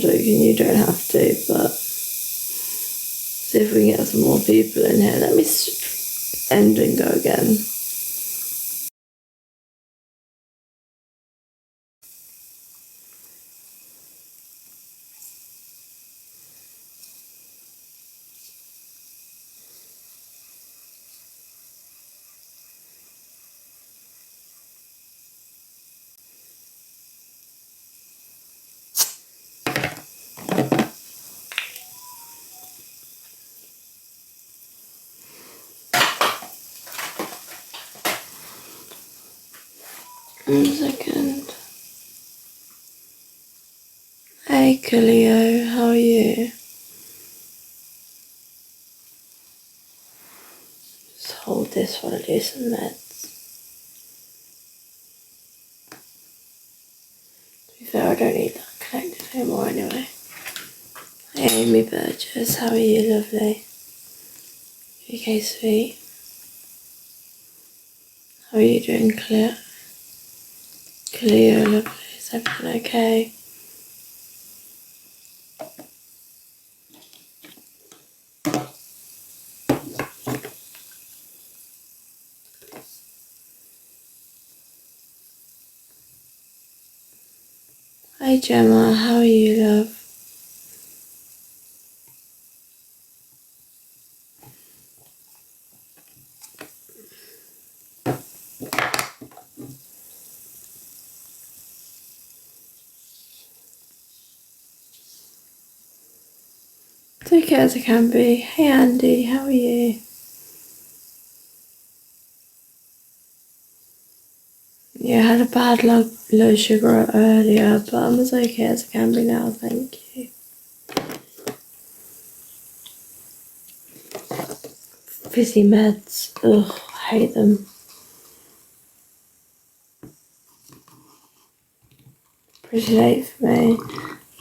joking, you don't have to, but see if we can get some more people in here. Let me end and go again. One second. Hey Cleo, how are you? Just hold this while I do some meds. To be fair, I don't need that connected anymore anyway. Hey Amy Burgess, how are you, lovely? Okay, sweet. How are you doing, Cleo? Cleo, lovely. Is everything okay? Hi Gemma, how are you, love? It's okay as it can be. Hey Andy, how are you? Yeah, I had a bad low sugar earlier, but I'm as okay as it can be now, thank you. Fizzy meds, ugh, I hate them. Pretty late for me.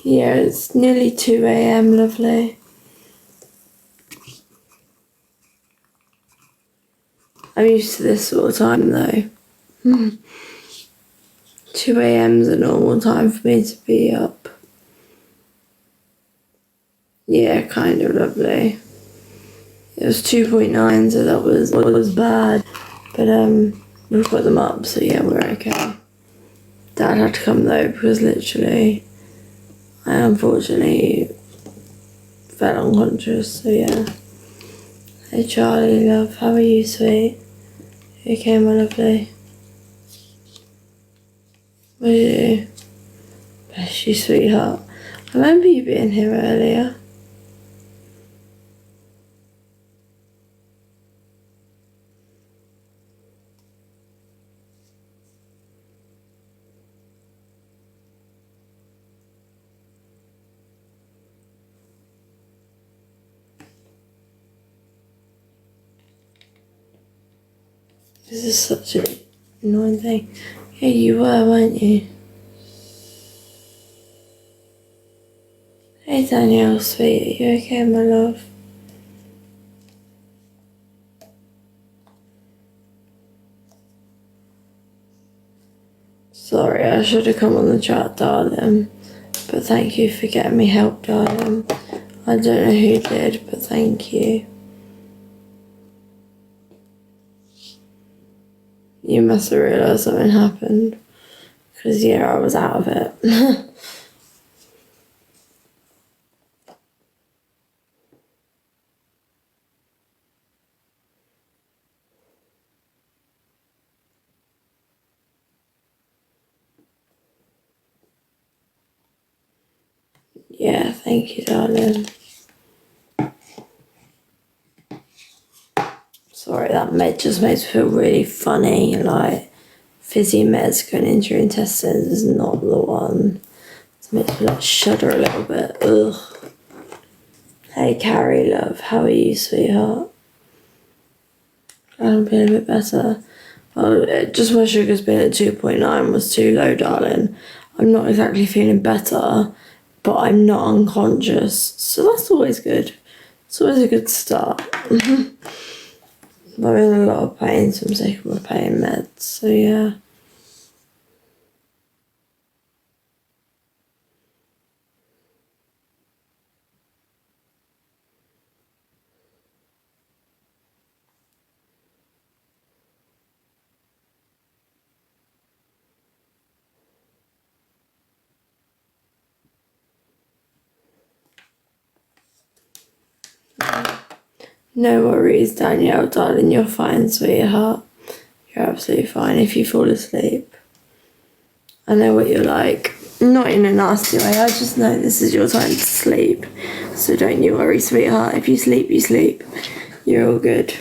Yeah, it's nearly 2 a.m, lovely. I'm used to this sort of time though. 2 a.m. is a normal time for me to be up. Yeah, kind of lovely. It was 2.9, so that was bad. But we've got them up, so yeah, we're okay. Dad had to come though, because literally I unfortunately fell unconscious, so yeah. Hey Charlie, love, how are you, sweet? You okay, my lovely? What did you do? Bless you, sweetheart. I remember you being here earlier. This is such an annoying thing. Yeah, you were, weren't you? Hey Danielle, sweet, are you okay, my love? Sorry, I should have come on the chat, darling. But thank you for getting me help, darling. I don't know who did, but thank you. You must have realised something happened. Because, yeah, I was out of it. Yeah, thank you, darling. Sorry, that med just makes me feel really funny. Like, fizzy meds going into your intestines is not the one. It makes me like shudder a little bit. Ugh. Hey, Carrie, love. How are you, sweetheart? I'm feeling a bit better. Oh, just my sugar's been at 2.9 was too low, darling. I'm not exactly feeling better, but I'm not unconscious, so that's always good. It's always a good start. I'm in a lot of pain, so I'm taking my pain meds, so yeah. No worries, Danielle, darling, you're fine, sweetheart. You're absolutely fine if you fall asleep. I know what you're like. Not in a nasty way, I just know this is your time to sleep. So don't you worry, sweetheart. If you sleep, you sleep. You're all good.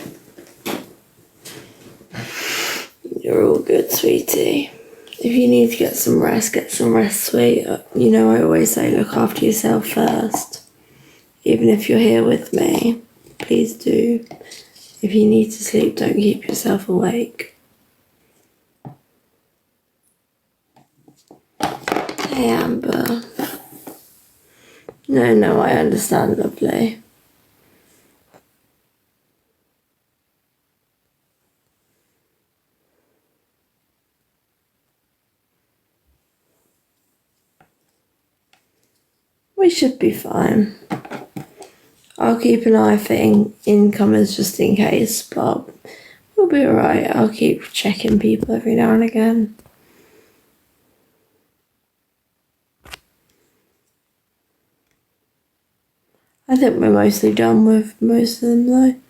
You're all good, sweetie. If you need to get some rest, sweet. You know I always say look after yourself first. Even if you're here with me, please do. If you need to sleep, don't keep yourself awake. Hey, Amber. No, I understand, lovely. We should be fine. I'll keep an eye for incomers just in case, but we'll be alright. I'll keep checking people every now and again. I think we're mostly done with most of them though.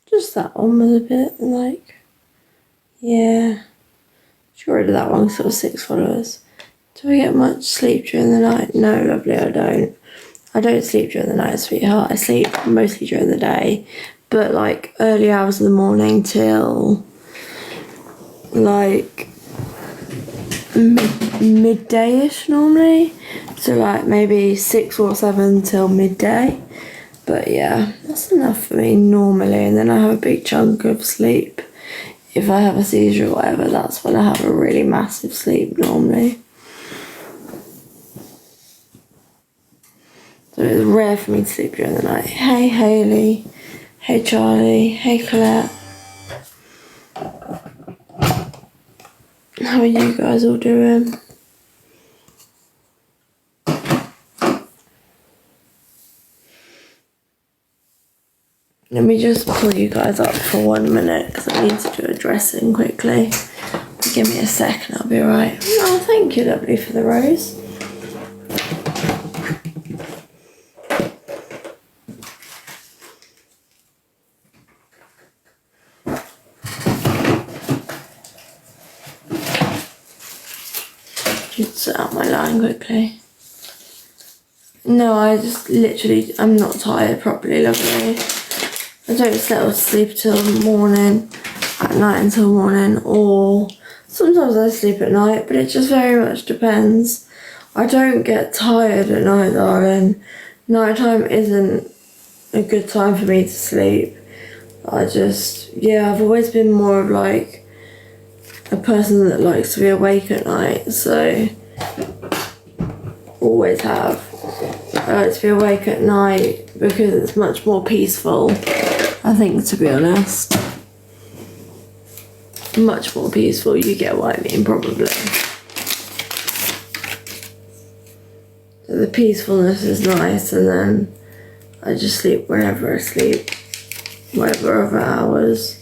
Just that one was a bit like, yeah. Got rid of that one because it was 6 followers. Do I get much sleep during the night? No, lovely, I don't. I don't sleep during the night, sweetheart. I sleep mostly during the day, but like early hours of the morning till like midday-ish normally. So like maybe 6 or 7 till midday. But yeah, that's enough for me normally, and then I have a big chunk of sleep. If I have a seizure or whatever, that's when I have a really massive sleep normally. So it's rare for me to sleep during the night. Hey Hayley, hey Charlie, hey Colette. How are you guys all doing? Let me just pull you guys up for 1 minute because I need to do a dressing quickly. Give me a second, I'll be alright. Oh, thank you, lovely, for the rose. Just set out my line quickly. No, I just literally, I'm not tired properly, lovely. I don't settle to sleep till morning, at night until morning, or sometimes I sleep at night, but it just very much depends. I don't get tired at night, darling. Nighttime isn't a good time for me to sleep. I've always been more of like a person that likes to be awake at night, so always have. I like to be awake at night because it's much more peaceful, I think, to be honest. Much more peaceful, you get what I mean, probably. So the peacefulness is nice, and then I just sleep whenever I sleep, whatever other hours.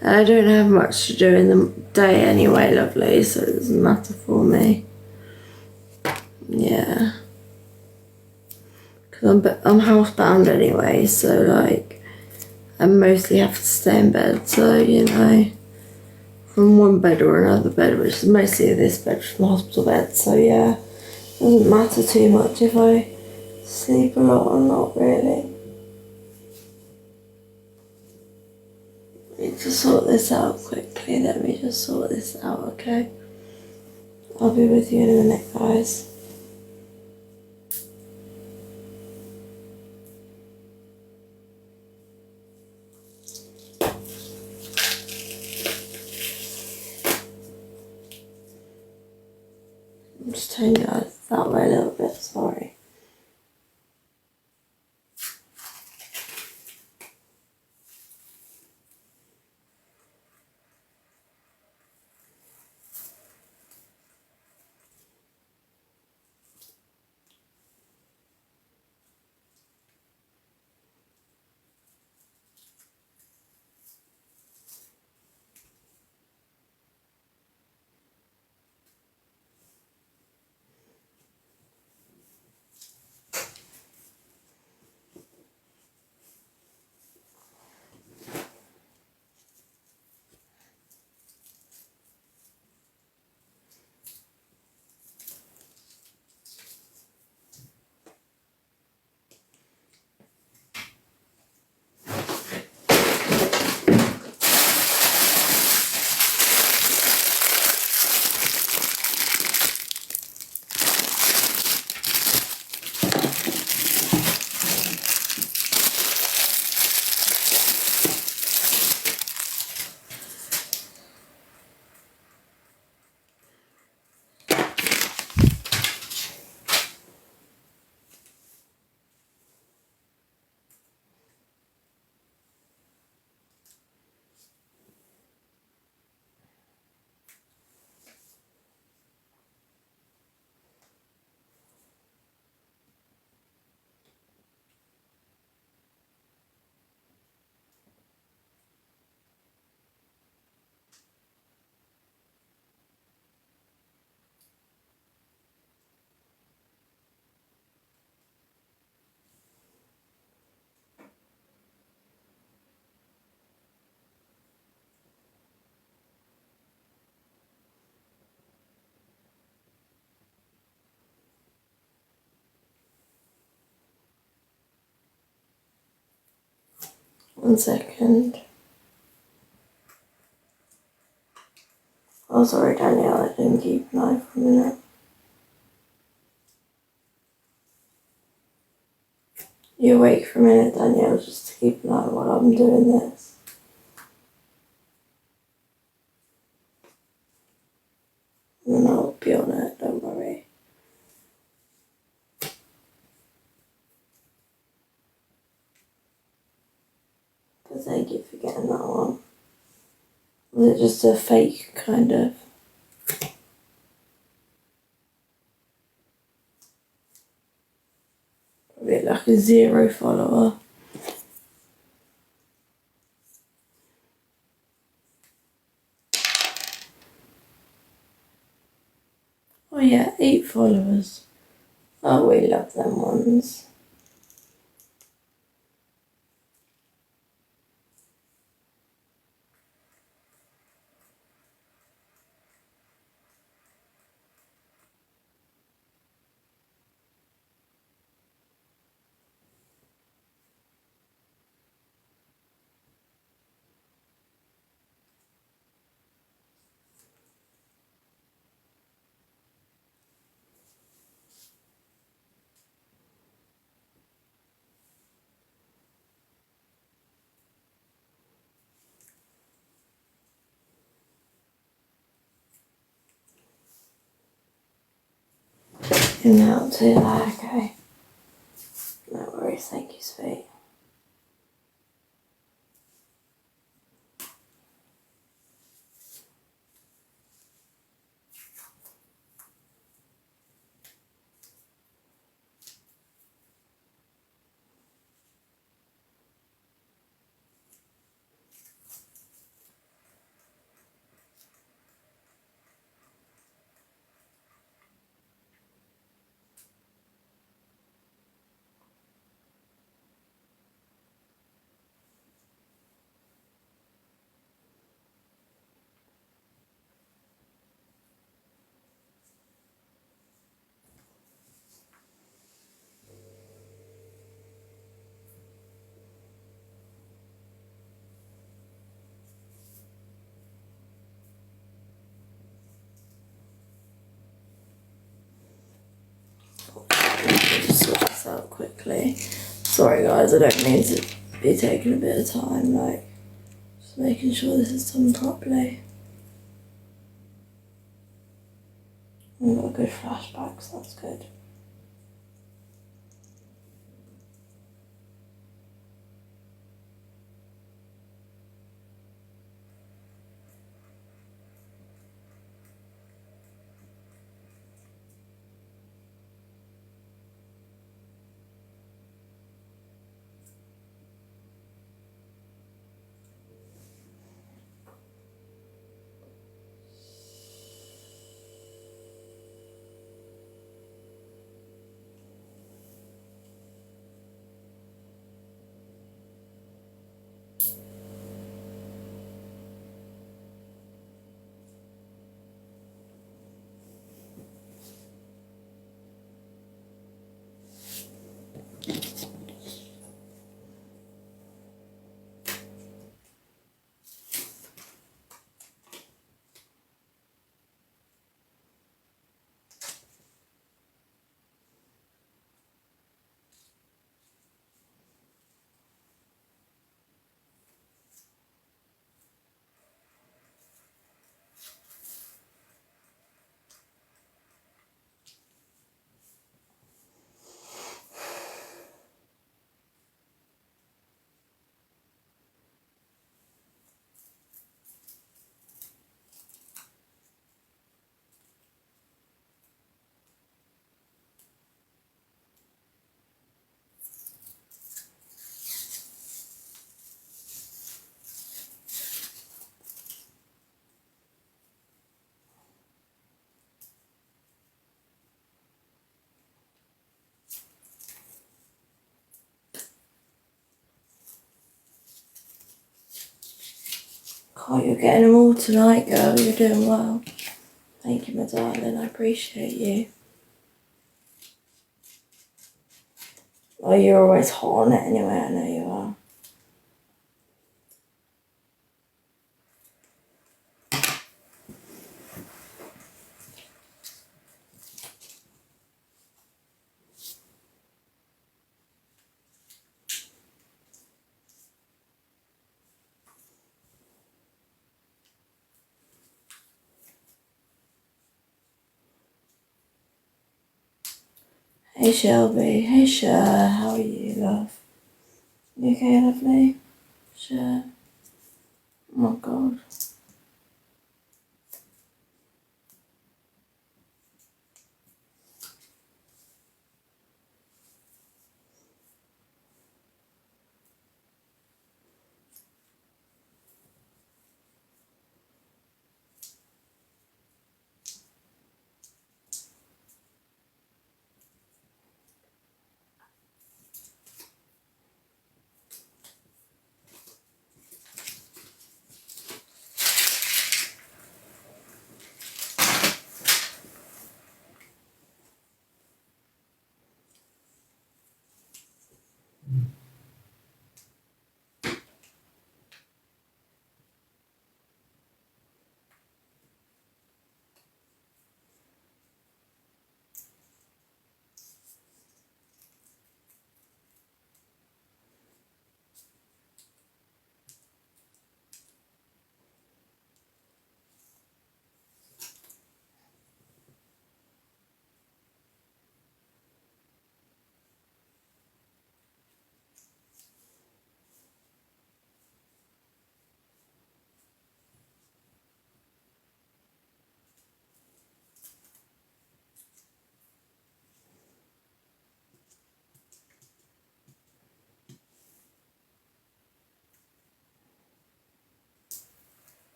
And I don't have much to do in the day anyway, lovely, so it doesn't matter for me. Yeah. Because I'm housebound anyway, so like, I mostly have to stay in bed, so you know, from one bed or another bed, which is mostly this bed from the hospital bed, so yeah, it doesn't matter too much if I sleep a lot or not, really. Let me just sort this out quickly, let me just sort this out, okay? I'll be with you in a minute, guys. I'm just turning you guys that way a little bit, sorry. 1 second. Oh, sorry, Danielle, I didn't keep an eye for a minute. You awake for a minute, Danielle, just to keep an eye while I'm doing this. And then I'll be on it, don't worry. But thank you for getting that one. Was it just a fake, kind of? Probably like a 0 follower. Oh yeah, 8 followers. Oh, we love them ones. And now to that, okay. No worries, thank you, sweet. Just sort this out quickly. Sorry guys, I don't mean to be taking a bit of time, like, just making sure this is done properly. I've got a good flashback, so that's good. Oh, you're getting them all tonight, girl. You're doing well. Thank you, my darling. I appreciate you. Oh, you're always hot on it anyway. I know you are. Hey Shelby, hey Cher, how are you, love? You okay, lovely? Cher. Oh my god.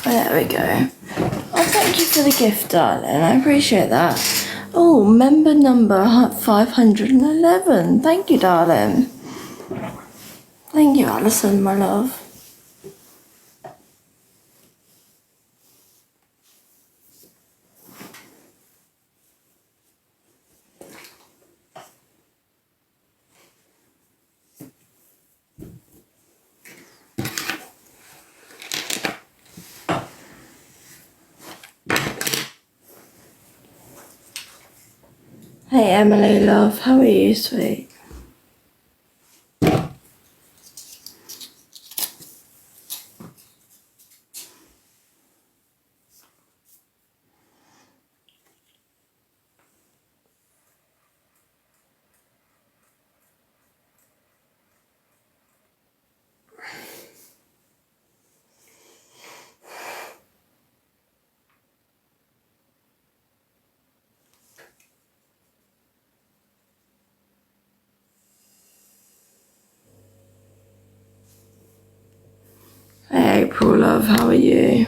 There we go. Oh, thank you for the gift, darling. I appreciate that. Oh, member number 511. Thank you, darling. Thank you, Alison, my love. Hey, Emily, love. How are you, sweet? Hey, April, love. How are you?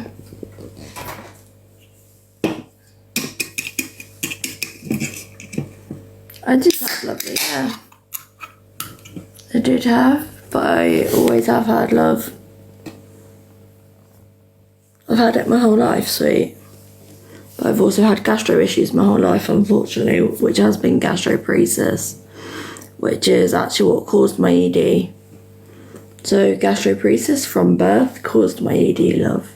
I did have lovely hair. I did have, but I always have had love. I've had it my whole life, sweet. But I've also had gastro issues my whole life, unfortunately, which has been gastroparesis, which is actually what caused my ED. So gastroparesis from birth caused my ED, love.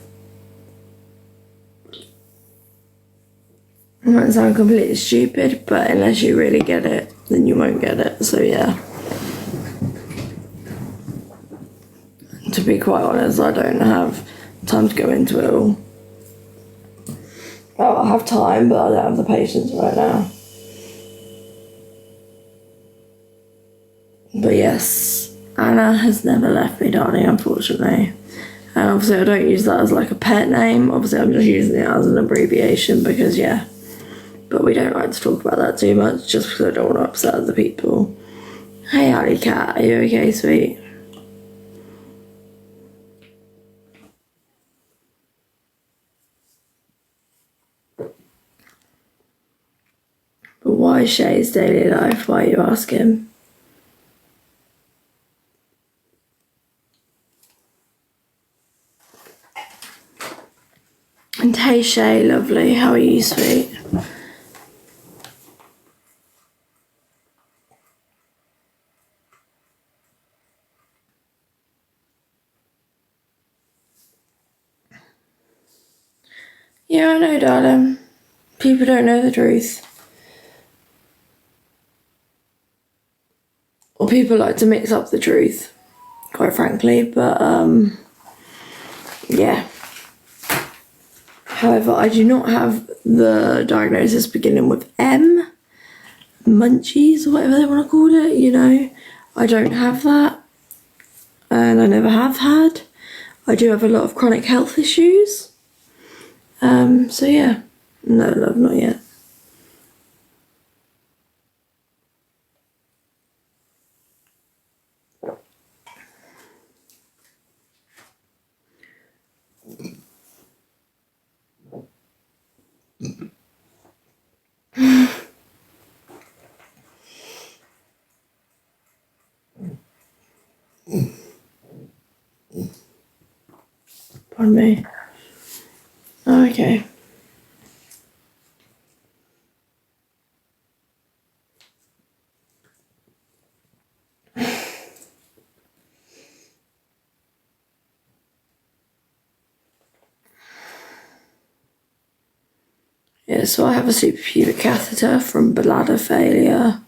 It might sound completely stupid, but unless you really get it, then you won't get it. So yeah. To be quite honest, I don't have time to go into it all. Well, I have time, but I don't have the patience right now. But yes, Anna has never left me, darling, unfortunately. And obviously I don't use that as like a pet name. Obviously I'm just using it as an abbreviation because, yeah. But we don't like to talk about that too much just because I don't want to upset other people. Hey, Alley Cat, are you okay, sweet? But why Shay's daily life? Why are you asking? And hey Shay, lovely, how are you, sweet? Yeah, I know, darling. People don't know the truth. Or people like to mix up the truth, quite frankly, but yeah. However, I do not have the diagnosis beginning with M, munchies or whatever they want to call it, you know. I don't have that, and I never have had. I do have a lot of chronic health issues. So yeah, no love, not yet. Pardon me. Okay. Yeah, so I have a suprapubic catheter from bladder failure,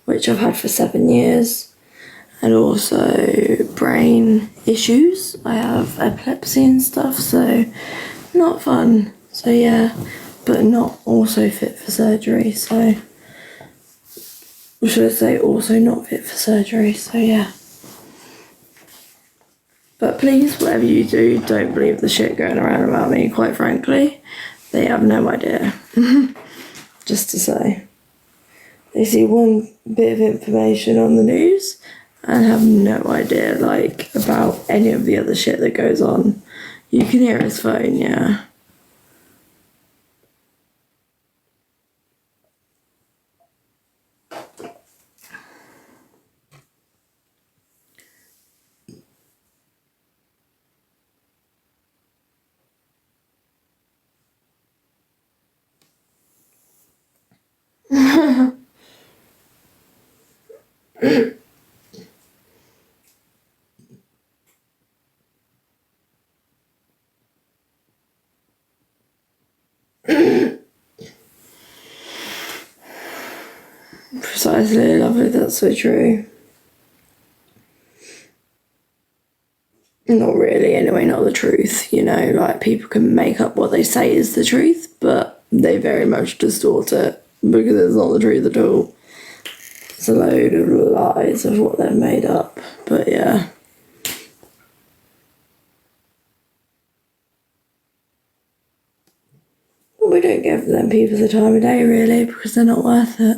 which I've had for 7 years, and also brain issues. I have epilepsy and stuff, so not fun. So yeah, but not also fit for surgery, so, or should I say also not fit for surgery, so yeah. But please, whatever you do, don't believe the shit going around about me, quite frankly. They have no idea. Just to say. They see one bit of information on the news and have no idea, like, about any of the other shit that goes on. You can hear his phone, yeah. Precisely, lovely, that's so true. Not really, anyway, not the truth, you know, like, people can make up what they say is the truth, but they very much distort it, because it's not the truth at all. It's a load of lies of what they've made up, but yeah. We don't give them people the time of day, really, because they're not worth it.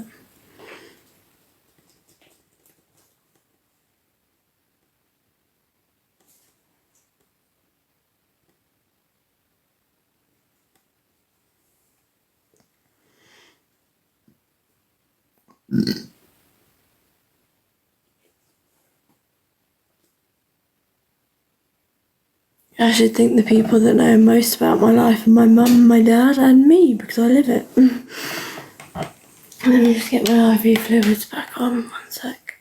I should think the people that know most about my life are my mum, my dad, and me, because I live it. Let me just get my IV fluids back on, 1 sec.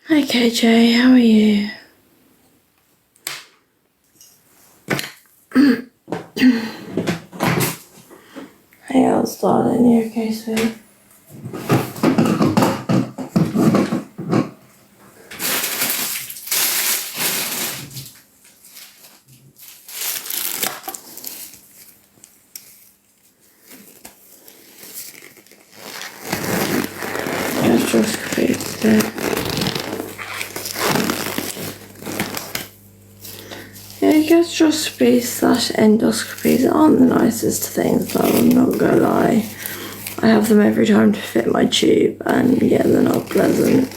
Okay, Jay, how are you? Hey, Els, darling, you okay, sweet? Gastroscopy today. Yeah, gastroscopies/endoscopies aren't the nicest things, though, I'm not gonna lie. I have them every time to fit my tube, and yeah, they're not pleasant.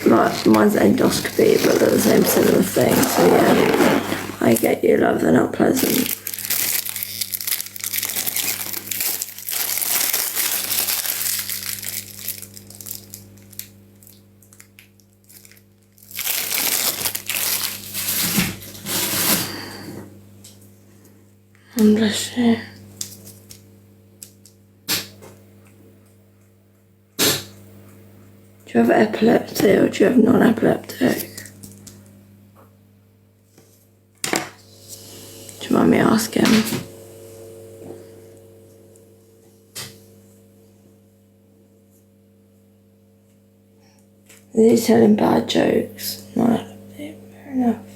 Like, mine's endoscopy, but they're the same similar thing, so yeah, I get you, love, they're not pleasant. Bless you. Do you have epilepsy or do you have non-epileptic? Do you mind me asking? Is he telling bad jokes? Non-epileptic, fair enough.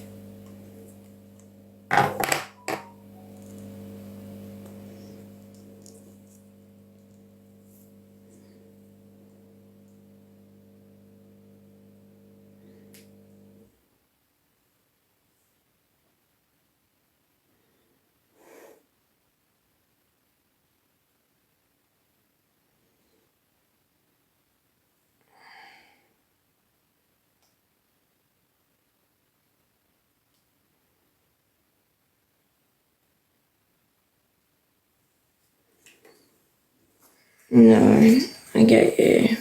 No, I get you.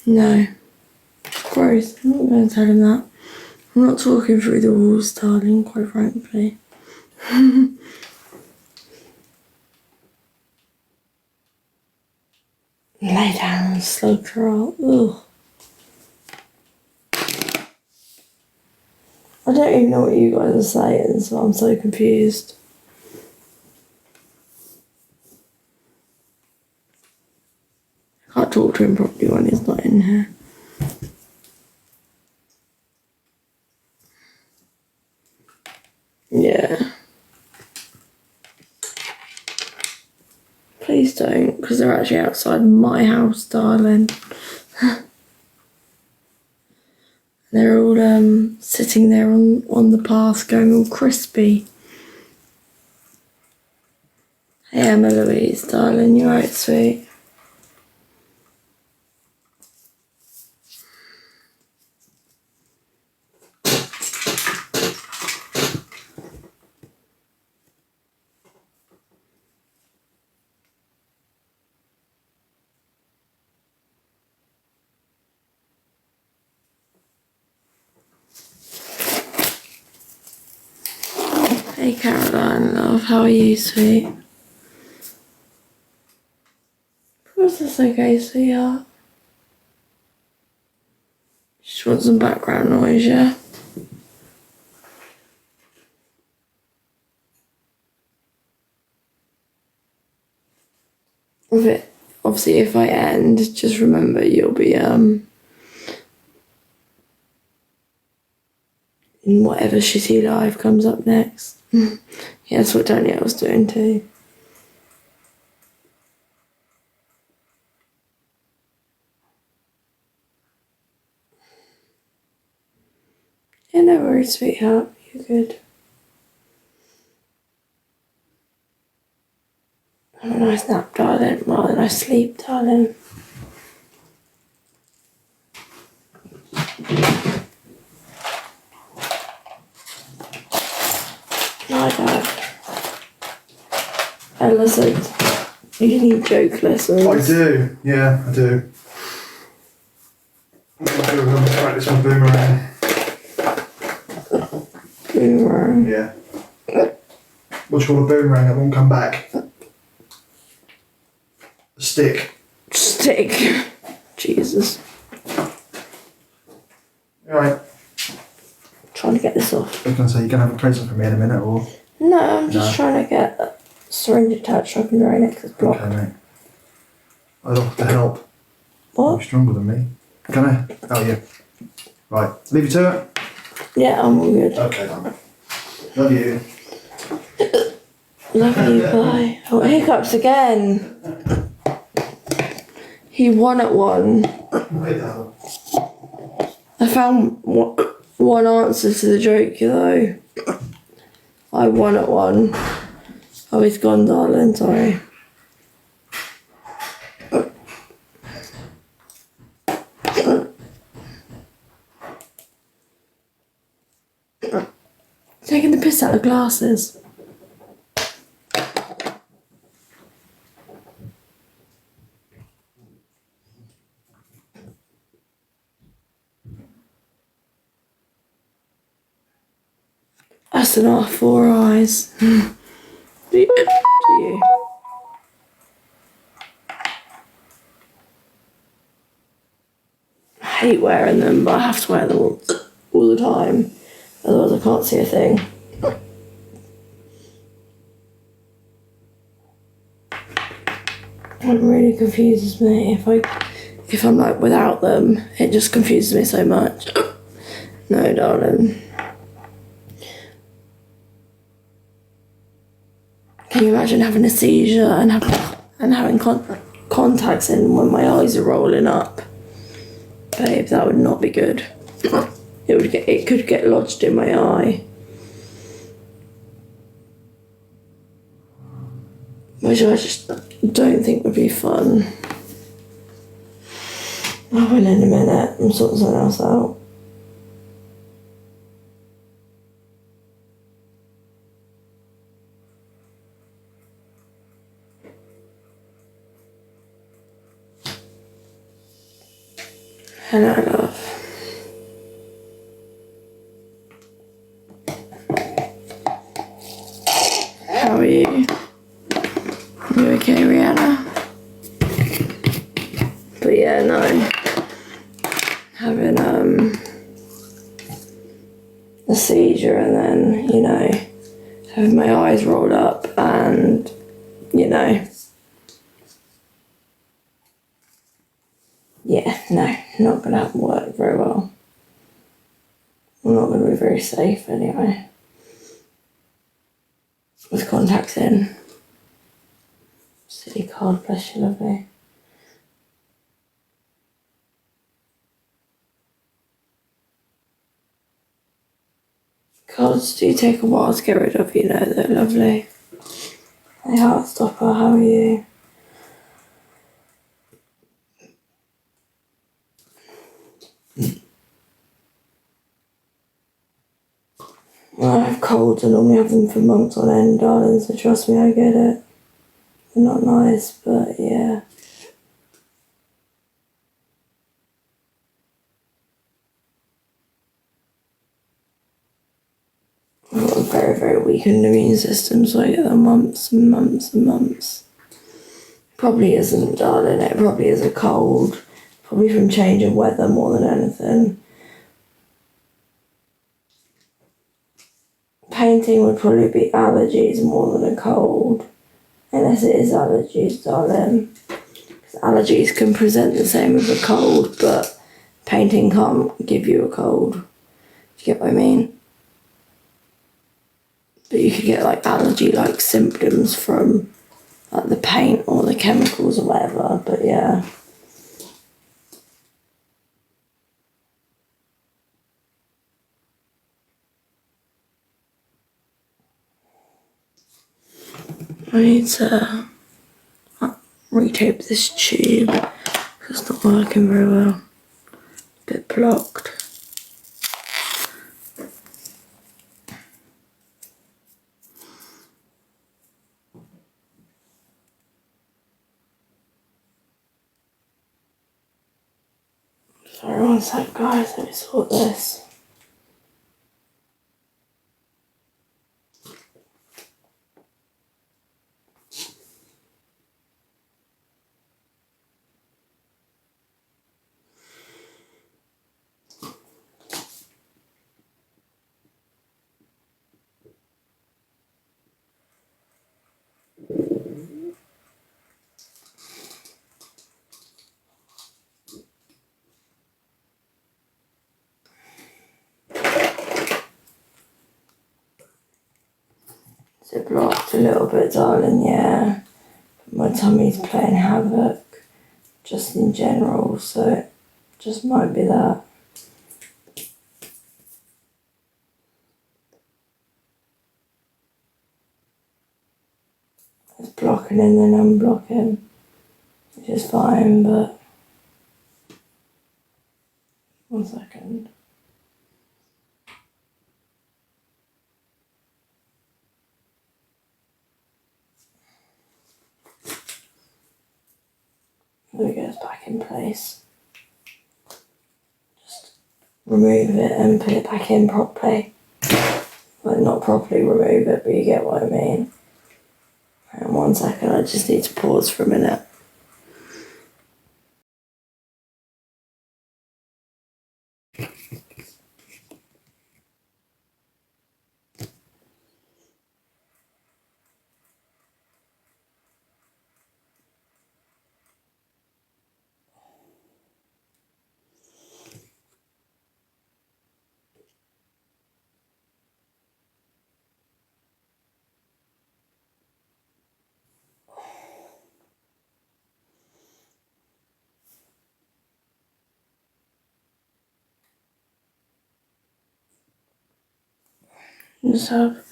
No. Gross. I'm not going to tell him that. I'm not talking through the walls, darling, quite frankly. Lay down and slug her out. Ugh. I don't even know what you guys are saying, so I'm so confused. I can't talk to him properly when he's not in here. Yeah. Please don't, because they're actually outside my house, darling. They're all sitting there on the path going all crispy. Hey Emma Louise, darling, you alright, sweet? Hey Caroline, love, how are you, sweet? Of course that's okay, sweetheart. Just want some background noise, yeah? Obviously, if I end, just remember you'll be in whatever shitty live comes up next. Yeah, that's what Danielle's doing too. Yeah, no worries, sweetheart. You're good. Have a nice nap, darling. Well, a nice sleep, darling. My dad. Ella said you need joke lessons. I do, yeah, I do. I'm going to practice my boomerang. Boomerang. Yeah. What do you call a boomerang that won't come back? A stick. Stick. Jesus. Alright. Trying to get this off. I was going to say, you're going to have a present for me in a minute, or? No, I'm just trying to get a syringe attached so I can drain it because it's blocked. Okay, mate. I'd offer to help. What? You're stronger than me. Can I? Oh, yeah. Right, leave you to it? Yeah, I'm all good. Okay, then. Love you. Love you, bye. Oh, hiccups again. He won at one. Wait, that. I found one answer to the joke, though. I won at one. Oh, he's gone, darling, sorry. Taking the piss out of glasses. That's enough, 4 eyes. Do you? I hate wearing them, but I have to wear them all the time. Otherwise I can't see a thing. It really confuses me. If I'm like without them, it just confuses me so much. No, darling. Can you imagine having a seizure and having contacts in when my eyes are rolling up? Babe, that would not be good. It could get lodged in my eye. Which I just don't think would be fun. I will in a minute. I'm sorting something else out. Hello, love. How are you? You okay, Rihanna? But yeah, no. Having a seizure and then, you know, having my eyes rolled up and, you know, yeah, no, not gonna have work very well. I'm not gonna be very safe anyway. With contacts in. Silly card, bless you, lovely. Cards do take a while to get rid of, you know, they're lovely. Hey, Heartstopper, how are you? Well, I have colds, I normally have them for months on end, darling, so trust me, I get it. They're not nice, but yeah. I've got a very, very weakened immune system, so I get them months and months and months. Probably isn't, darling, it probably is a cold. Probably from change of weather more than anything. Painting would probably be allergies more than a cold. Unless it is allergies, darling. Because allergies can present the same as a cold, but painting can't give you a cold. Do you get what I mean? But you could get like allergy-like symptoms from like the paint or the chemicals or whatever, but yeah. I need to retape this tube because it's not working very well. A bit blocked. Sorry, one sec, guys, let me sort this. Is it blocked a little bit, darling? Yeah. My tummy's playing havoc, just in general, so it just might be that. It's blocking and then unblocking, which is fine, but... One second. There we go, it's back in place. Just remove it and put it back in properly. Like, not properly remove it, but you get what I mean. And 1 second, I just need to pause for a minute. Just have...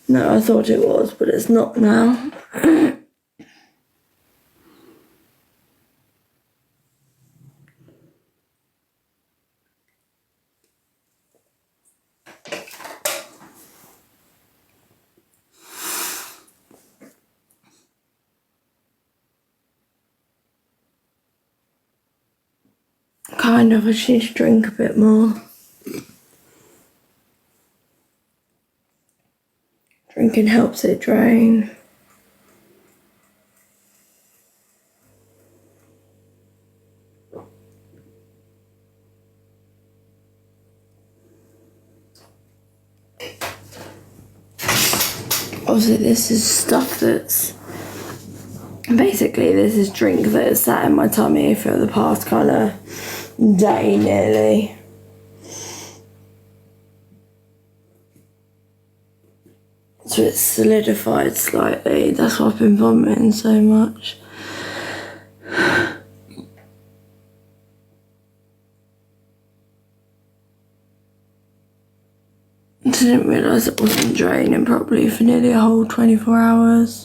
No, I thought it was, but it's not now. Kind of, I just need to drink a bit more. Drinking helps it drain. Obviously this is stuff that's... Basically this is drink that has sat in my tummy for the past kind of day nearly. So it's solidified slightly. That's why I've been vomiting so much. I didn't realise it wasn't draining properly for nearly a whole 24 hours.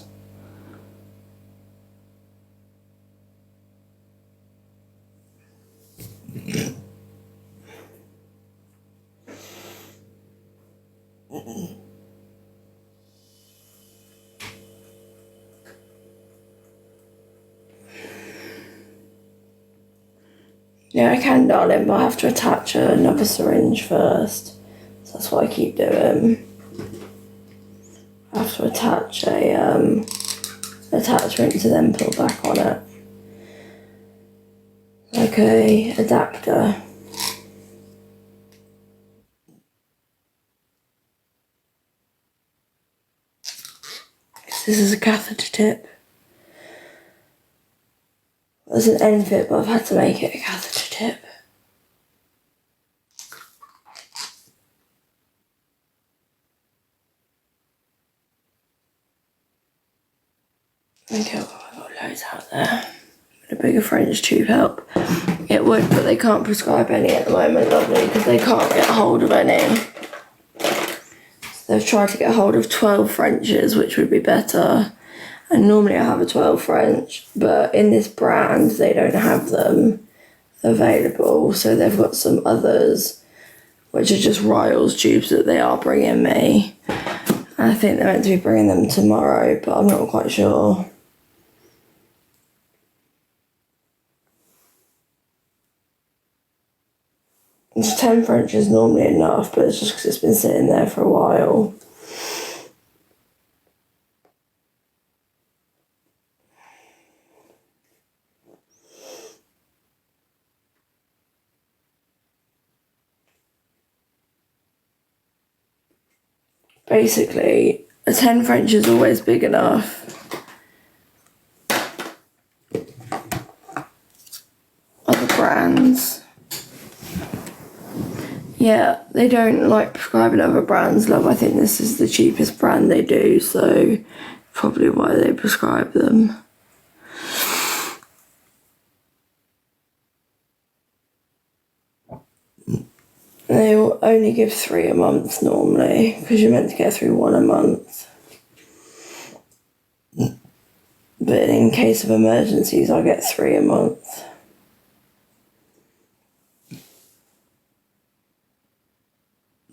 Yeah, I can, darling, but I have to attach another syringe first. So that's what I keep doing. I have to attach a attachment to then pull back on it. Like a adapter. This is a catheter tip. It was an end fit, but I've had to make it a catheter tip. Okay, well, I've got loads out there. A bigger French tube help. It would, but they can't prescribe any at the moment, lovely, because they can't get hold of any. So they've tried to get hold of 12 Frenches, which would be better. And normally I have a 12 French, but in this brand they don't have them available. So they've got some others, which are just Ryle's tubes that they are bringing me. And I think they're meant to be bringing them tomorrow, but I'm not quite sure. It's 10 French is normally enough, but it's just because it's been sitting there for a while. Basically, a 10 French is always big enough. Other brands. Yeah, they don't like prescribing other brands, love. I think this is the cheapest brand they do, so probably why they prescribe them. They will only give 3 a month normally, because you're meant to get through 1 a month. But in case of emergencies, I get 3 a month.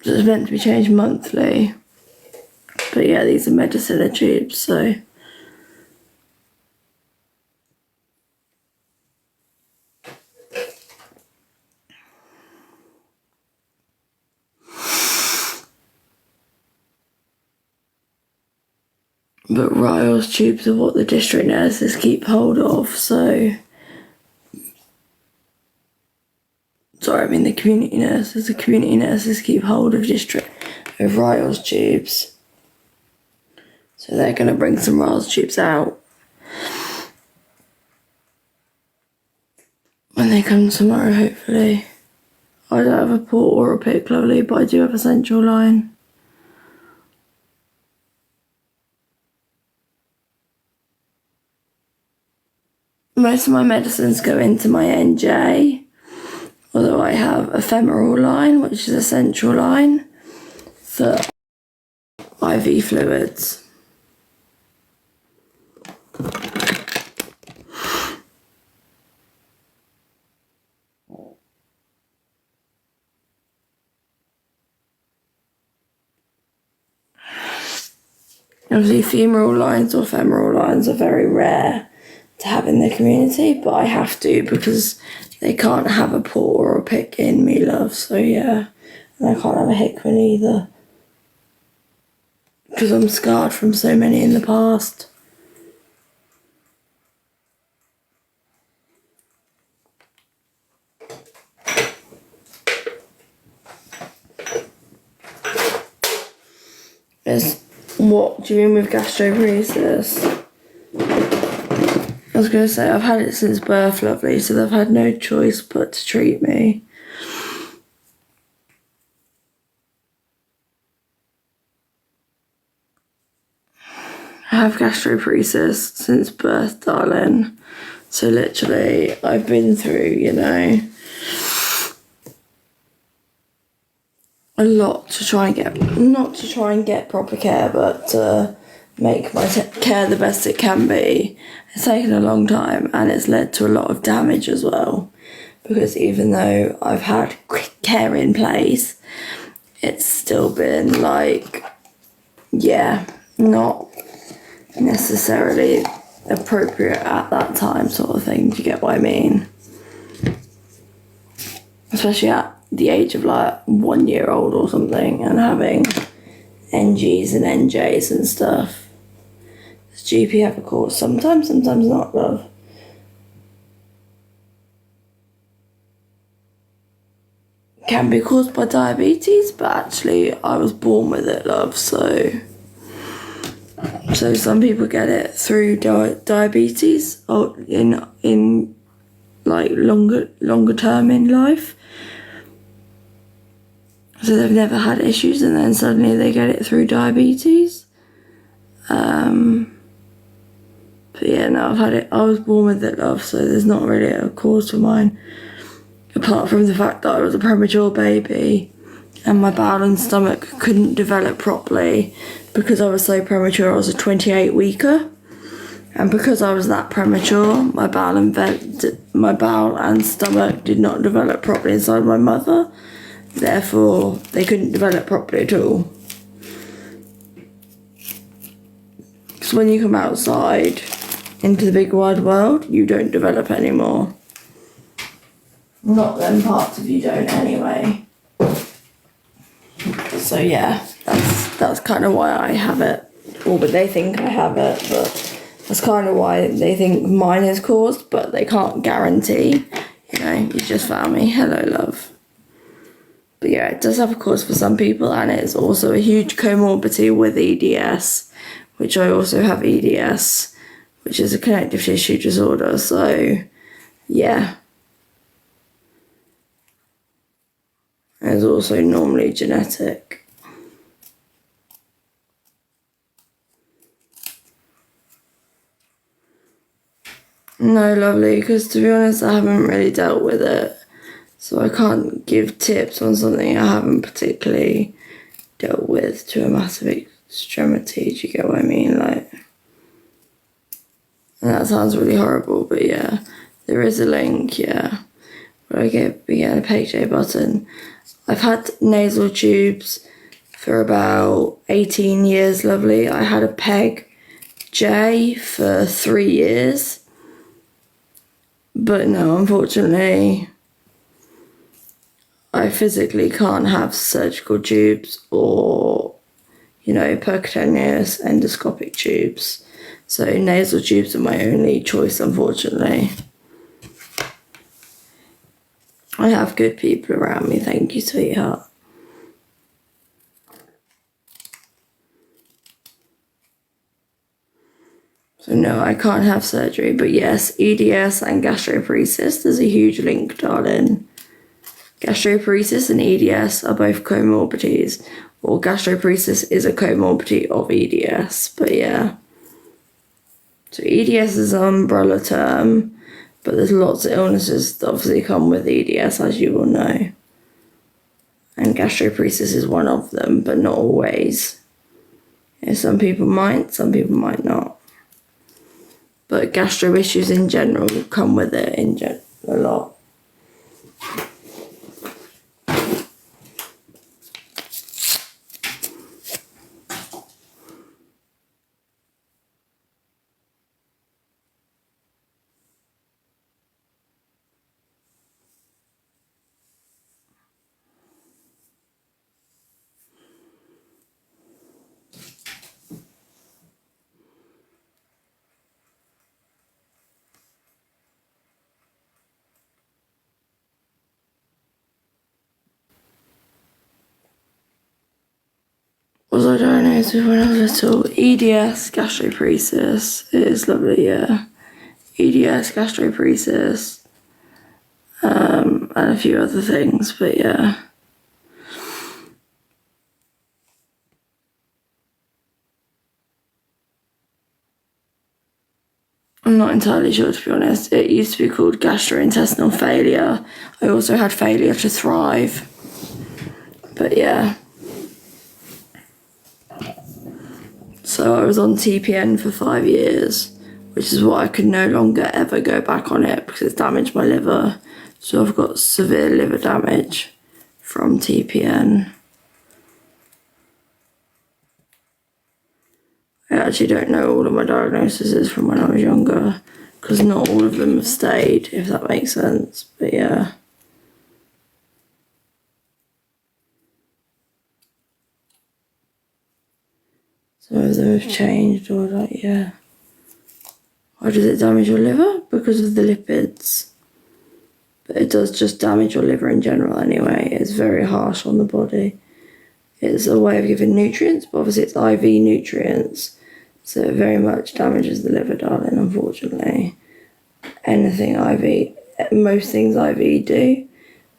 So it's meant to be changed monthly. But yeah, these are medicine tubes, so... But Ryle's tubes are what the district nurses keep hold of, so... Sorry, I mean the community nurses. The community nurses keep hold of Ryle's tubes. So they're going to bring some Ryle's tubes out when they come tomorrow, hopefully. I don't have a port or a pick, lovely, but I do have a central line. Most of my medicines go into my NJ, although I have a femoral line, which is a central line for IV fluids. Obviously, femoral lines or femoral lines are very rare, to have in the community, but I have to because they can't have a paw or a pick in me, love. So yeah, and I can't have a Hickman either because I'm scarred from so many in the past. Yes. What do you mean with gastroparesis? I was going to say, I've had it since birth, lovely, so they've had no choice but to treat me. I have gastroparesis since birth, darling. So literally, I've been through, a lot to try and get, not to try and get proper care, but to make my care the best it can be. It's taken a long time, and it's led to a lot of damage as well, because even though I've had care in place, it's still been like, not necessarily appropriate at that time, sort of thing. Do you get what I mean? Especially at the age of like 1 year old or something, and having NGs and NJs and stuff. Does GP have a cause? Sometimes not, love. Can be caused by diabetes, but actually I was born with it, love. So some people get it through diabetes or in like longer term in life. So they've never had issues, and then suddenly they get it through diabetes. But yeah, no, I've had it. I was born with it, love. So there's not really a cause for mine, apart from the fact that I was a premature baby, and my bowel and stomach couldn't develop properly because I was so premature. I was a 28 weeker, and because I was that premature, my bowel and stomach did not develop properly inside my mother. Therefore, they couldn't develop properly at all. Because when you come outside into the big wide world, you don't develop anymore. Not them parts of you don't anyway. So yeah, that's kind of why I have it. Or but they think I have it, but that's kind of why they think mine is caused, but they can't guarantee. You just found me. Hello, love. But yeah, it does have a cause for some people, and it's also a huge comorbidity with EDS, which I also have EDS, which is a connective tissue disorder. So yeah. It's also normally genetic. No, lovely, because to be honest, I haven't really dealt with it. So I can't give tips on something I haven't particularly dealt with to a massive extremity. Do you get what I mean? Like, and that sounds really horrible, but yeah, there is a link, yeah. Where we get a page button. I've had nasal tubes for about 18 years, lovely. I had a PEG J for 3 years. But no, unfortunately, I physically can't have surgical tubes or, percutaneous endoscopic tubes. So nasal tubes are my only choice, unfortunately. I have good people around me, thank you, sweetheart. So no, I can't have surgery, but yes, EDS and gastroparesis, there's a huge link, darling. Gastroparesis and EDS are both comorbidities, or gastroparesis is a comorbidity of EDS, but yeah. So EDS is an umbrella term, but there's lots of illnesses that obviously come with EDS, as you will know. And gastroparesis is one of them, but not always. Some people might not. But gastro issues in general come with it a lot. was I diagnosed with when I was little? EDS, gastroparesis. It is lovely, yeah. EDS, gastroparesis, and a few other things, but yeah. I'm not entirely sure, to be honest. It used to be called gastrointestinal failure. I also had failure to thrive. But yeah. So I was on TPN for 5 years, which is why I could no longer ever go back on it because it's damaged my liver. So I've got severe liver damage from TPN. I actually don't know all of my diagnoses from when I was younger because not all of them have stayed, if that makes sense. But yeah. Some of them have changed or like, yeah. Why does it damage your liver? Because of the lipids. But it does just damage your liver in general anyway. It's very harsh on the body. It's a way of giving nutrients, but obviously it's IV nutrients. So it very much damages the liver, darling, unfortunately. Anything IV, most things IV do,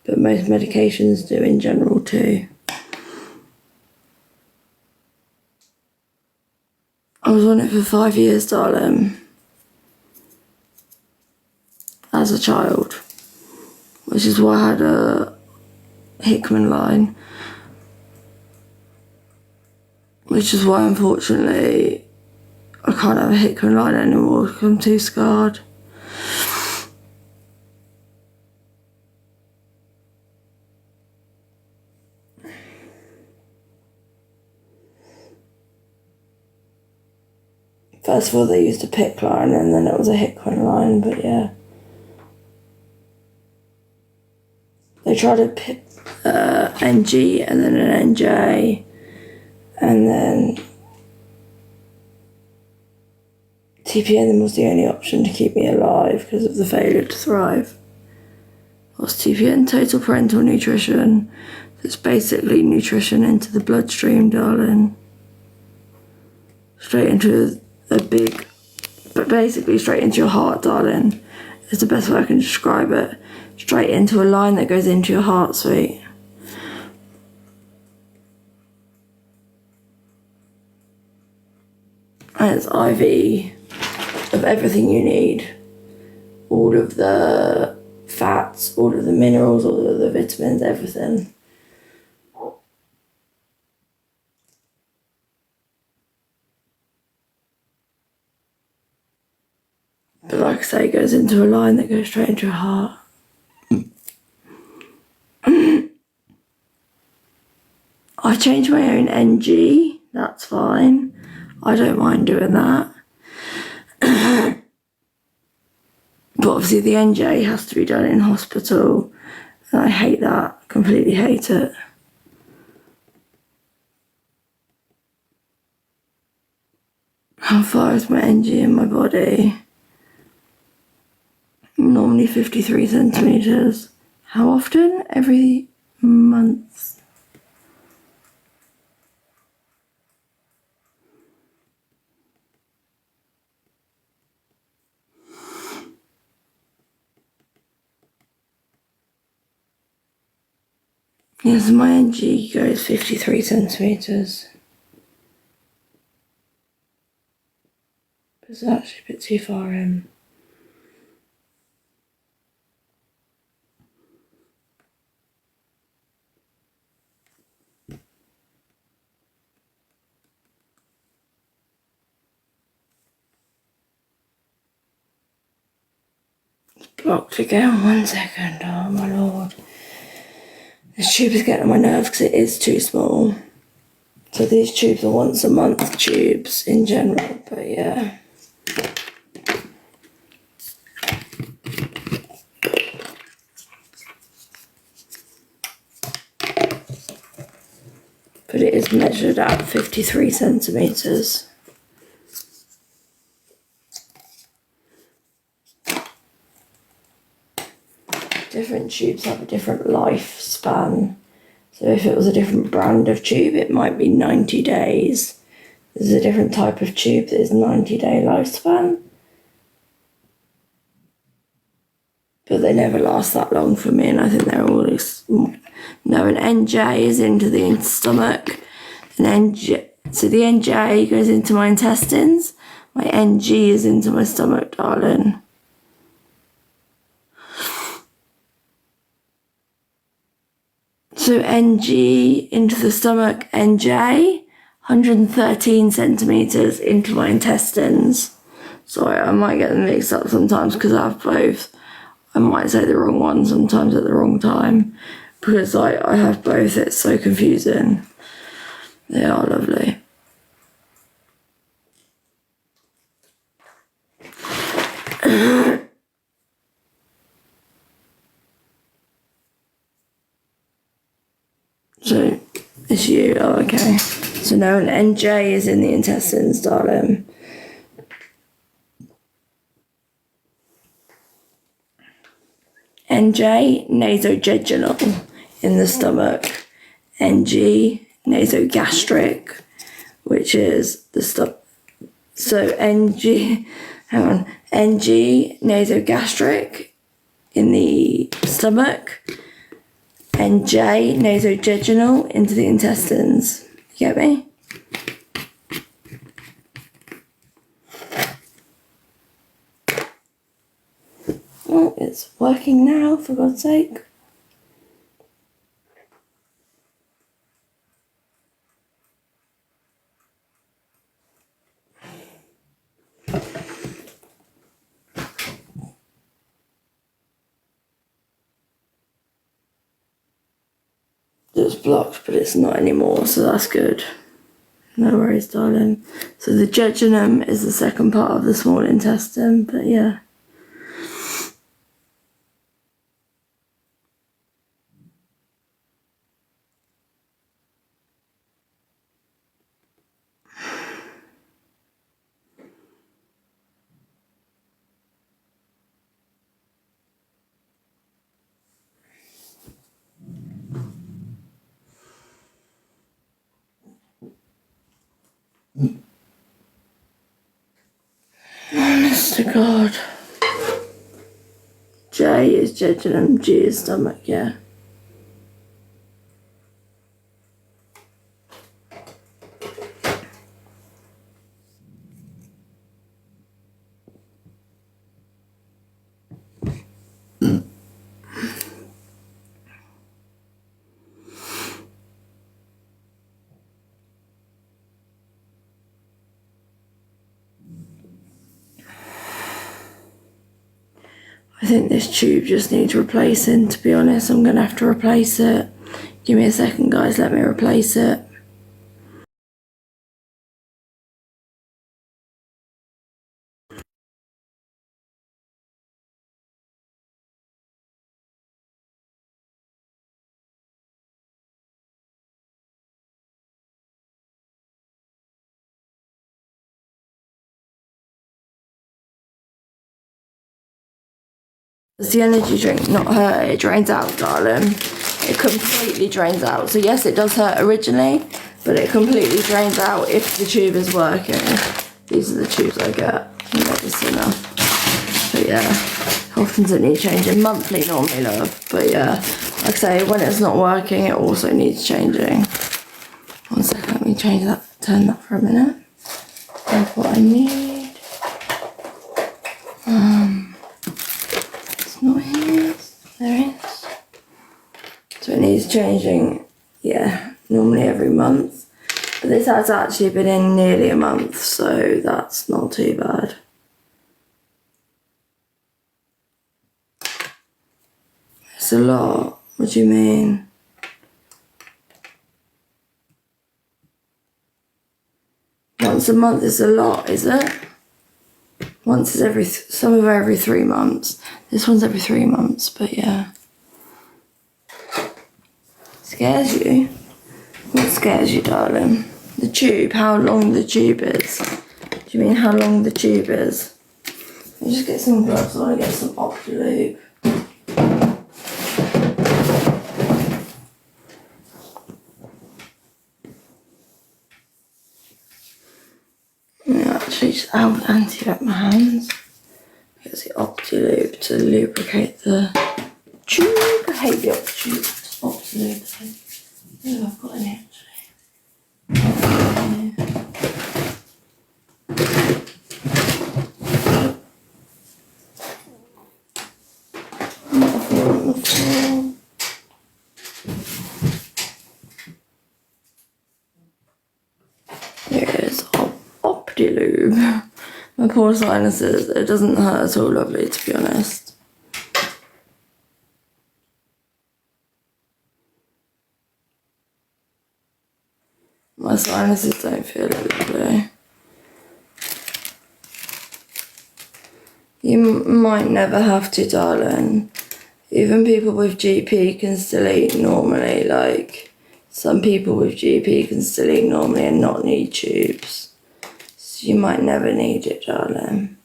but most medications do in general too. I was on it for 5 years, darling. As a child. Which is why I had a Hickman line. Which is why, unfortunately, I can't have a Hickman line anymore because I'm too scarred. First of all, they used a PIC line and then it was a Hickman line, but yeah. They tried a NG and then an NJ, and then TPN was the only option to keep me alive because of the failure to thrive. What's TPN? Total parental nutrition. It's basically nutrition into the bloodstream, darling. Straight into but basically straight into your heart, darling. Is the best way I can describe it. Straight into a line that goes into your heart, sweet. And it's IV of everything you need. All of the fats, all of the minerals, all of the vitamins, everything. But like I say, it goes into a line that goes straight into your heart. I changed my own NG, that's fine. I don't mind doing that. But obviously the NJ has to be done in hospital. And I hate that, completely hate it. How far is my NG in my body? Normally 53 centimetres. How often? Every month. Yes, my NG goes 53 centimetres. It's actually a bit too far in. It's blocked again, 1 second, oh my lord. This tube is getting on my nerves because it is too small. So these tubes are once a month tubes in general, but yeah. But it is measured at 53 centimetres. Different tubes have a different lifespan. So if it was a different brand of tube, it might be 90 days. There's a different type of tube that is 90-day lifespan. But they never last that long for me, and I think they're all... No, an NJ is into the stomach. So the NJ goes into my intestines. My NG is into my stomach, darling. So NG into the stomach, NJ, 113 centimetres into my intestines. Sorry, I might get them mixed up sometimes because I have both. I might say the wrong one sometimes at the wrong time because I have both. It's so confusing. They are lovely. So, it's you. Oh, okay. So now an NJ is in the intestines, darling. NJ, nasojejunal in the stomach. NG, nasogastric, which is the stuff. So NG, NG, nasogastric in the stomach. NJ, nasojejunal into the intestines. You get me? Oh, it's working now, for God's sake. It was blocked, but it's not anymore, so that's good. No worries, darling. So the jejunum is the second part of the small intestine, but yeah. Honest to God. J is jejunum, G is stomach, yeah. I think this tube just needs replacing, to be honest. I'm going to have to replace it. Give me a second, guys. Let me replace it. It's the energy drink, not hurt. It drains out, darling. It completely drains out. So yes, it does hurt originally, but it completely drains out if the tube is working. These are the tubes I get. Medicine. But yeah, often doesn't need changing. Monthly normally, love. But yeah, like I say, when it's not working, it also needs changing. 1 second, let me change that. Turn that for a minute. That's what I need. Not here. There it is. So it needs changing, yeah, normally every month. But this has actually been in nearly a month, so that's not too bad. It's a lot. What do you mean? Once a month is a lot, is it? Once is every, some of every 3 months. This one's every 3 months, but yeah. Scares you? What scares you, darling? The tube, how long the tube is. Do you mean how long the tube is? Let me just get some gloves, I want to get some Oculube. I would anti-wrap my hands. Because the Optilube to lubricate the tube. I hate the Optilube thing. What have I got in here Nothing on the floor. There it is, Optilube. My poor sinuses, it doesn't hurt at all lovely to be honest. My sinuses don't feel it lovely. You might never have to, darling. Even people with GP can still eat normally, like some people with GP can still eat normally and not need tubes. So you might never need it, darling.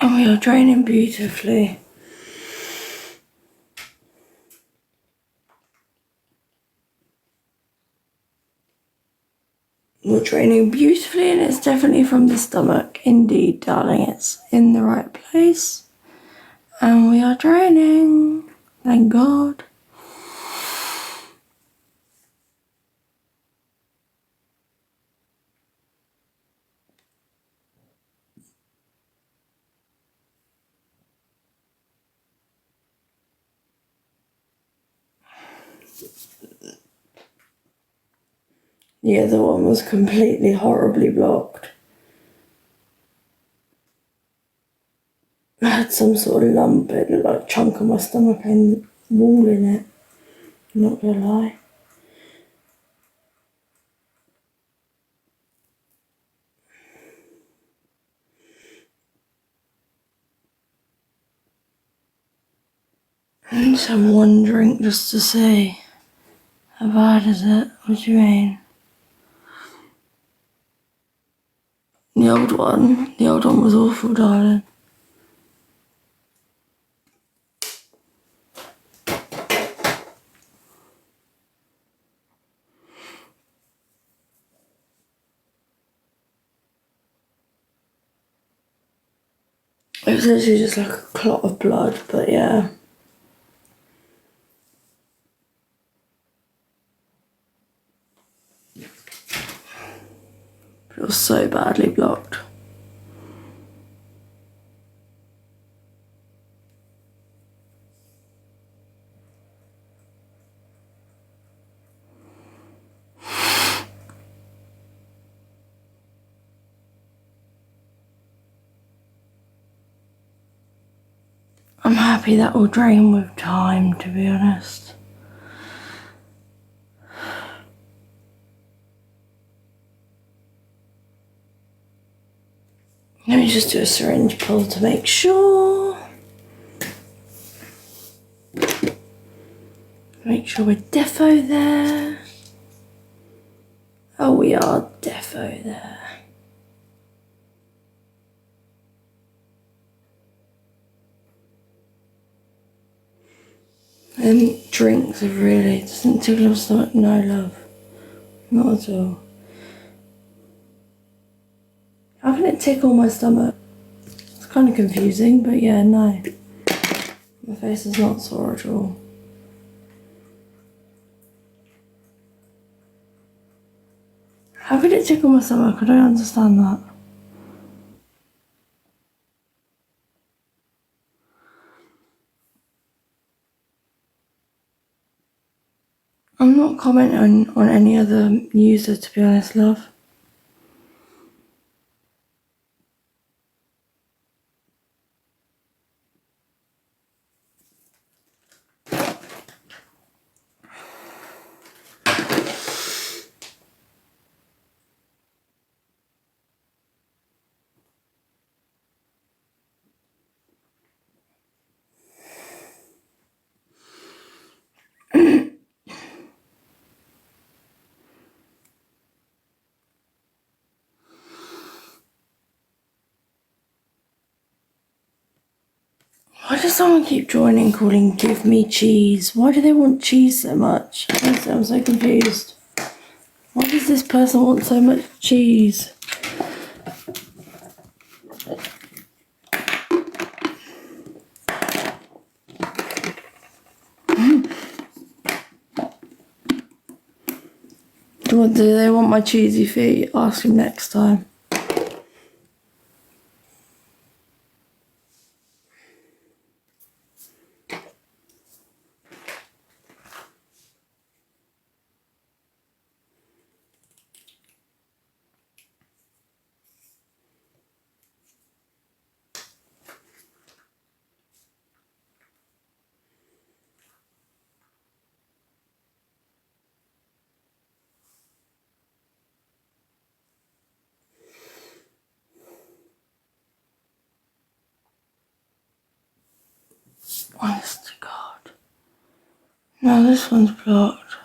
Oh, you're draining beautifully. You're draining beautifully and it's definitely from the stomach. Indeed, darling, it's in the right place. And we are draining. Thank God. The other one was completely horribly blocked. I had some sort of lump, it looked like a chunk of my stomach and wall in it. I'm not gonna lie. And some one drink just to see. How bad is it? What do you mean? The old one was awful, darling. It was literally just like a clot of blood, but yeah. It was so badly blocked. I'm happy that will drain with time, to be honest. Let me just do a syringe pull to make sure. Make sure we're defo there. Oh, we are defo there. And drinks have really, doesn't tickle my stomach, no love. Not at all. How can it tickle my stomach? It's kind of confusing, but yeah, no. My face is not sore at all. How could it tickle my stomach? I don't understand that. I'm not can't comment on any other user, to be honest, love. Why does someone keep joining calling give me cheese? Why do they want cheese so much? Honestly, I'm so confused. Why does this person want so much cheese? Do they want my cheesy feet? Ask him next time. Honest to God. No, this one's blocked.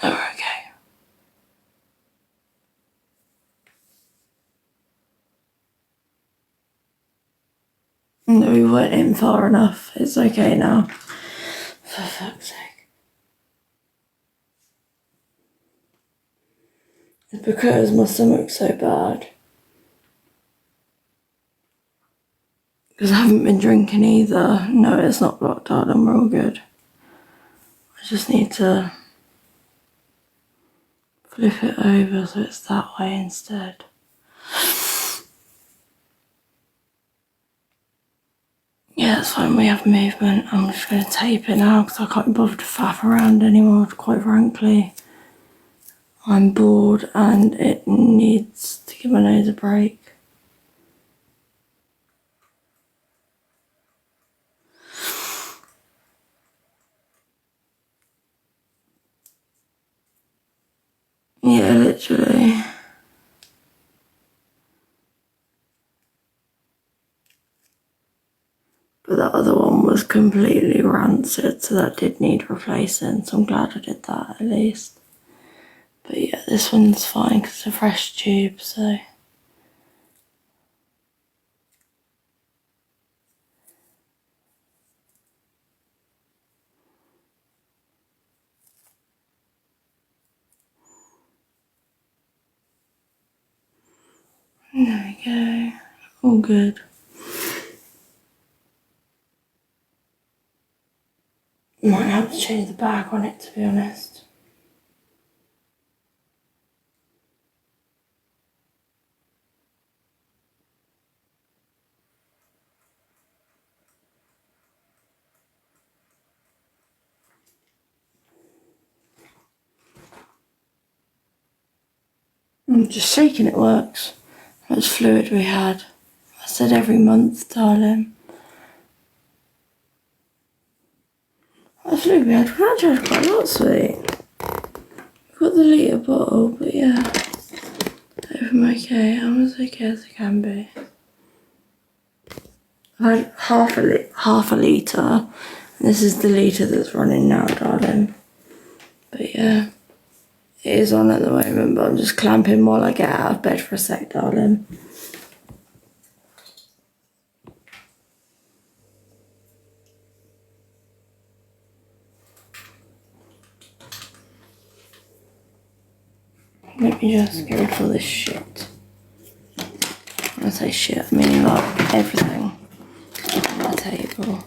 Oh, okay. No, we weren't in far enough. It's okay now. For fuck's sake. It's because my stomach's so bad. Because I haven't been drinking either. No, it's not blocked out and we're all good. I just need to flip it over so it's that way instead. Yeah, it's fine, we have movement. I'm just going to tape it now because I can't be bothered to faff around anymore, quite frankly. I'm bored and it needs to give my nose a break. Yeah, literally. But that other one was completely rancid, so that did need replacing, so I'm glad I did that at least. But yeah, this one's fine because it's a fresh tube, so. There we go, all good. Might have to change the bag on it, to be honest. Just shaking it works. How much fluid we had. I said every month, darling. How fluid we had. We actually had quite a lot, sweet. We've got the litre bottle, but yeah. I'm okay. I'm as okay as I can be. I had half a litre. And this is the litre that's running now, darling. But yeah. It is on at the moment, but I'm just clamping while I get out of bed for a sec, darling. Let me just get rid of all this shit. When I say shit, I mean like everything on my table.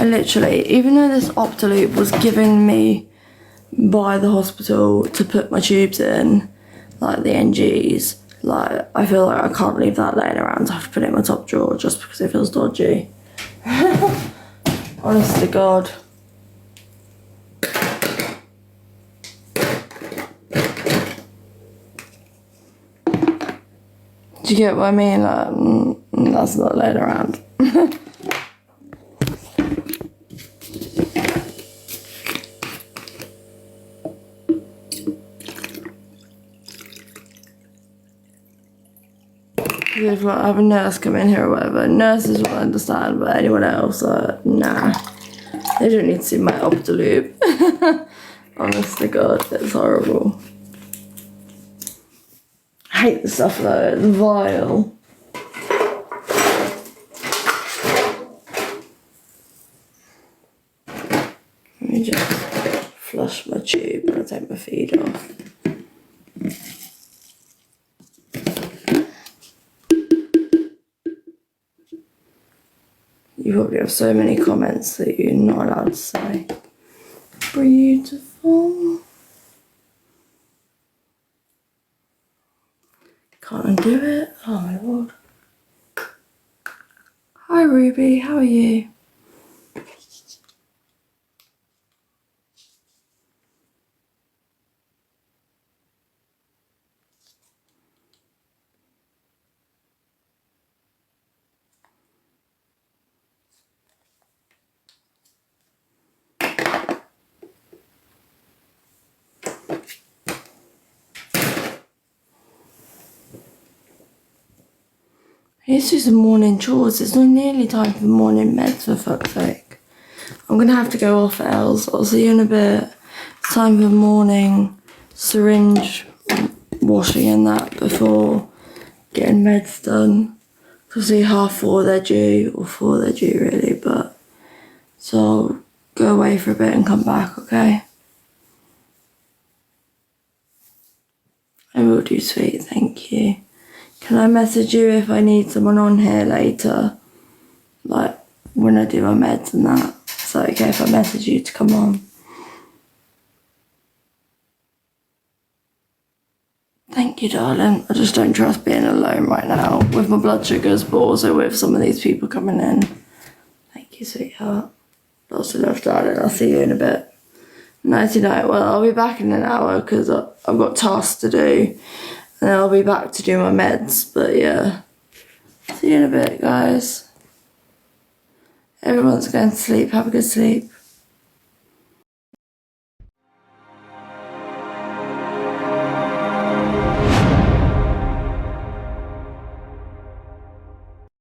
I literally, even though this Optoloop was given me by the hospital to put my tubes in, like the NGs, like I feel like I can't leave that laying around. So I have to put it in my top drawer just because it feels dodgy. Honest to God. Do you get what I mean? Like, that's not laying around. If I have a nurse come in here or whatever, nurses will understand, but anyone else, nah. They don't need to see my Optaloop. Honest to God, it's horrible. I hate the stuff though, it's vile. Let me just flush my tube and I'll take my feed off. You probably have so many comments that you're not allowed to say. Beautiful. Can't undo it. Oh my lord. Hi Ruby, how are you? I need to do some morning chores. It's not nearly time for morning meds, for fuck's sake. I'm gonna have to go off, Els. I'll see you in a bit. It's time for morning syringe washing and that before getting meds done. Obviously 4:30 they're due, or 4 they're due really, but so I'll go away for a bit and come back, okay? I will do, sweet, thank you. Can I message you if I need someone on here later? Like, when I do my meds and that. Is that okay if I message you to come on? Thank you, darling. I just don't trust being alone right now with my blood sugars, but also with some of these people coming in. Thank you, sweetheart. Lots of love, darling. I'll see you in a bit. Nighty night. Well, I'll be back in an hour because I've got tasks to do. And I'll be back to do my meds. But yeah. See you in a bit, guys. Everyone's going to sleep. Have a good sleep.